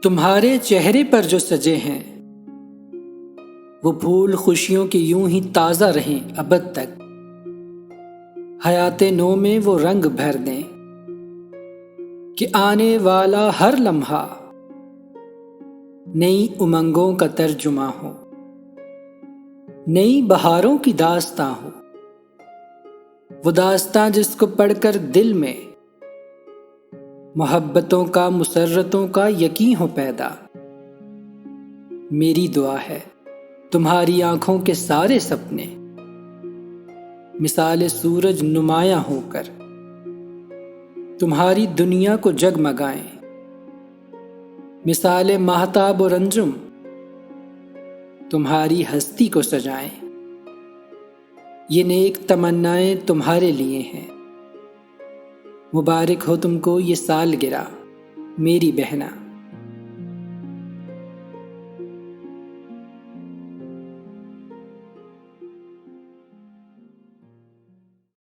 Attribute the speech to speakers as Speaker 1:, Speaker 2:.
Speaker 1: तुम्हारे चेहरे पर जो सजे हैं वो फूल खुशियों के यूं ही ताज़ा रहें अबद तक। हयाते नो में वो रंग भर दें कि आने वाला हर लम्हा नई उमंगों का तर्जुमा हो, नई बहारों की दास्तां हो। वो दास्तां जिसको पढ़कर दिल में मोहब्बतों का मुसर्रतों का यकीन हो पैदा। मेरी दुआ है तुम्हारी आंखों के सारे सपने मिसाले सूरज नुमाया होकर तुम्हारी दुनिया को जगमगाएं। मिसाले महताब और अंजुम तुम्हारी हस्ती को सजाएं। ये नेक तमन्नाएं तुम्हारे लिए हैं। मुबारक हो तुमको ये सालगिरह मेरी बहना।